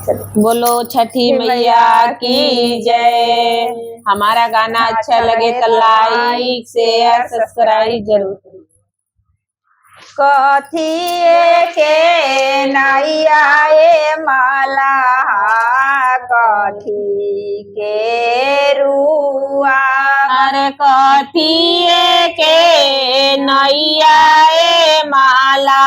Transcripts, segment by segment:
बोलो छठी मैया की जय। हमारा गाना अच्छा लगे तो लाइक शेयर सब्सक्राइब जरूर करिए। कथिए के नैया ए माला कथी के रुआ अरे कथिए के नैया ए माला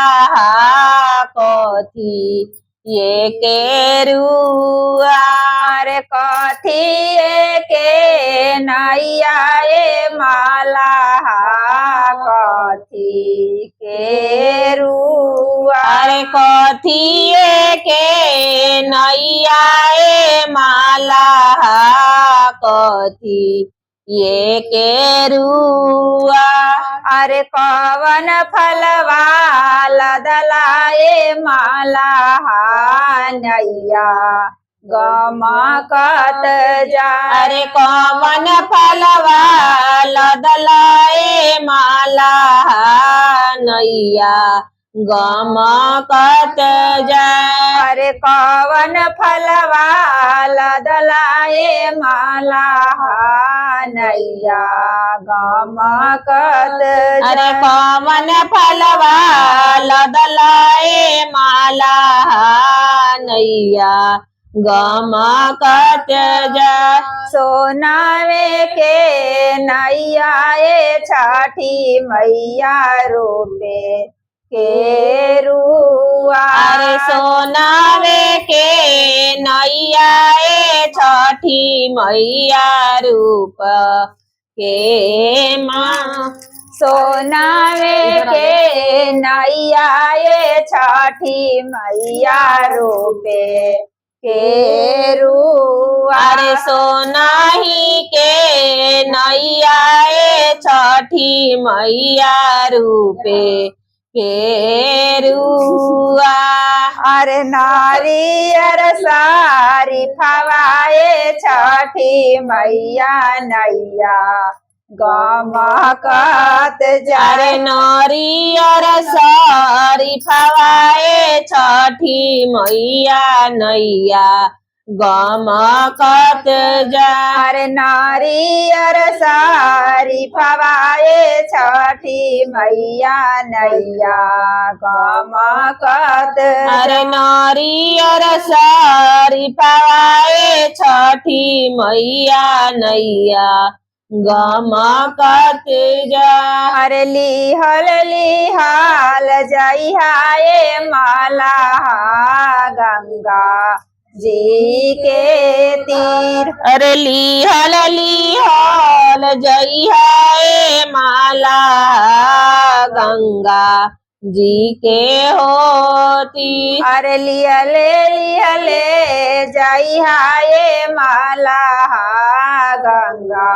कथी ये के रुआ। अरे कथिए के नैया ए माला कथी के रुआ। अरे कथिए के नैया ए माला कथी ये के रुआ। अरे कवन फलवा लदलाए माला नैया गमकत जा। अरे कवन फलवा लदलाए माला नैया गमकत जाए। अरे कवन फलवा लदलाए माला नैया गमकत जाए। अरे कवन फलवा लदलाए माला नैया गमकत जाए। सोनावे के नैया ए छठी मैया रूपे के रुआ। अरे सोनावे के नैया ए छठी मैया रूप के माँ। सोनावे के नैया ए छठी मैया रूपे के रुआ। अरे सोनाही के नैया ए छठी मैया रूपे के रुआ। अरे नारियर सारी फवाए छठी मैया नैया गमकत जा। अरे नारियर सारी फवाए छठी मैया नैया गमकत जा। अरे नारियर सारी फवाए छठी मैया नैया गमकत। अरे नारियर सारी फवाए छठी मैया नैया गमकत जा। अरे लिहल जइहाए माला गंगा जी के तीर। अरे लिहल जइहा ए माला गंगा जी के होती। अरे लिहले जइहाए माला गंगा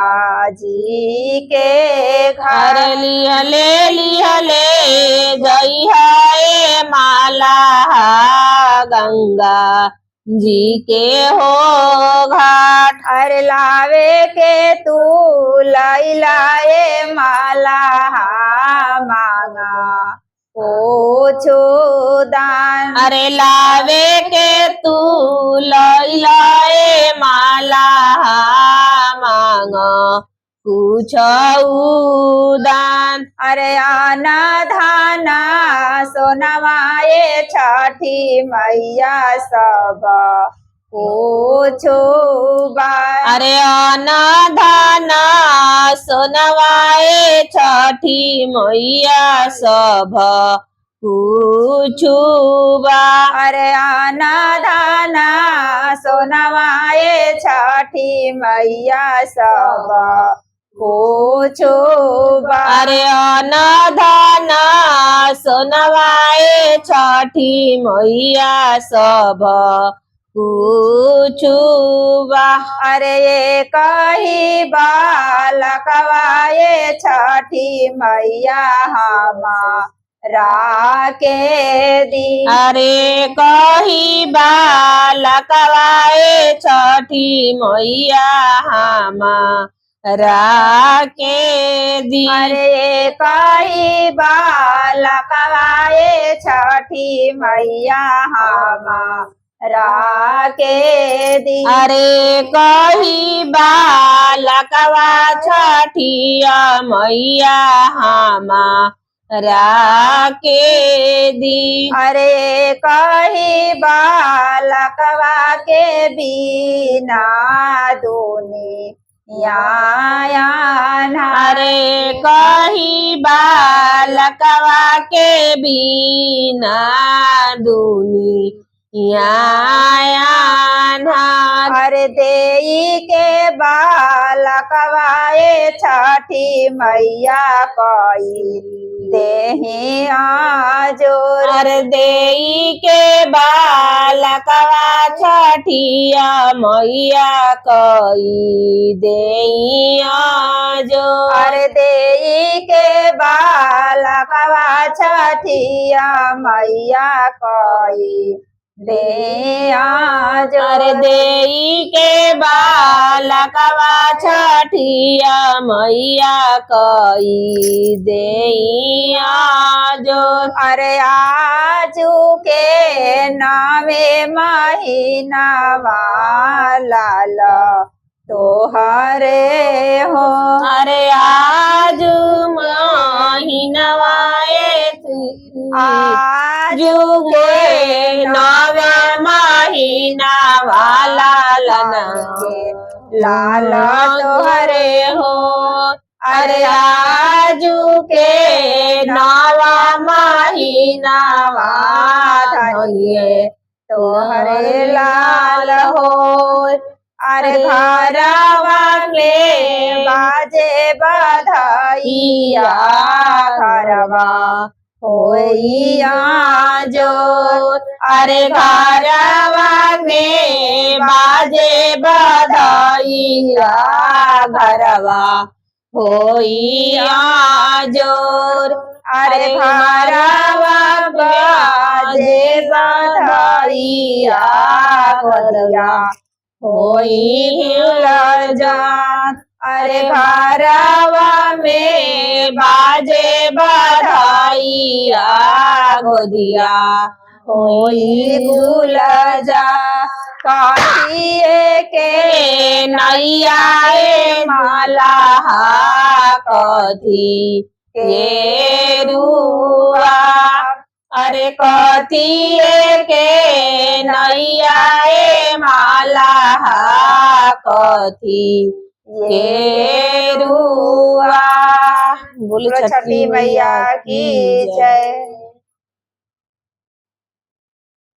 जी के घर। अरे लिहले जइहा ए माला गंगा जी के हो घाट। अरे लावे के तू लैलाए माला मांगा पूछो दान। अरे लावे के तू लैलाए माला मांग पूछऊ दान। अरे आना धाना सोनवाए छठी मैया सब पूछो बार। अरे आना धाना सोनवाए छठी मैया सब पूछू बा। अरे आना धाना सोनवाए छठी मैया सब पूछो बा। अरे आना धाना सोनवाए छठी मैया सब पूछू बा। अरे ये कही बालकवाए छठी मैया हमारा के दी। अरे कही बालकवाए छठी मैया हमारा के दी। अरे कही बालकवाए छठी मैया हमारा राके दी। अरे कही बालकवा छठिया मैया हमारा के दी। अरे कही बालकवा के बिना दुनिया अरे कही बालकवा के बिना दुनिया अरे देई के बालकवा ए छठी मैया कई देही आजोर। अरे देई के बालकवा छठिया मैया कई देई आजो। अरे देई के बालकवा छठिया मैया कई दे आजो। अरे देई के बालकवा छठिया मैया कई देई आजो। अरे आजू के नामे महीना वाला तोहरे हो। अरे आज महीनवाए आजू के नवे महीना वाला लाल तोहरे हो। अरे आजू के नवा महीना वाला तोहरे लाल हो। अरे घरवा के बाजे बधाइया घरवा होइया जो। अरे घरवा में बाजे बधाइया घरवा होइया जोर। अरे घरवा बाजे बधाइया घरवा होई जात। अरे घरवा में बाजे बधाइया गोदिया होई भूल जा। काटिए के नैया माला कथी के रुआ। अरे कथी के नैया माला कथी के रुआ। बोलो छठी मैया की जय।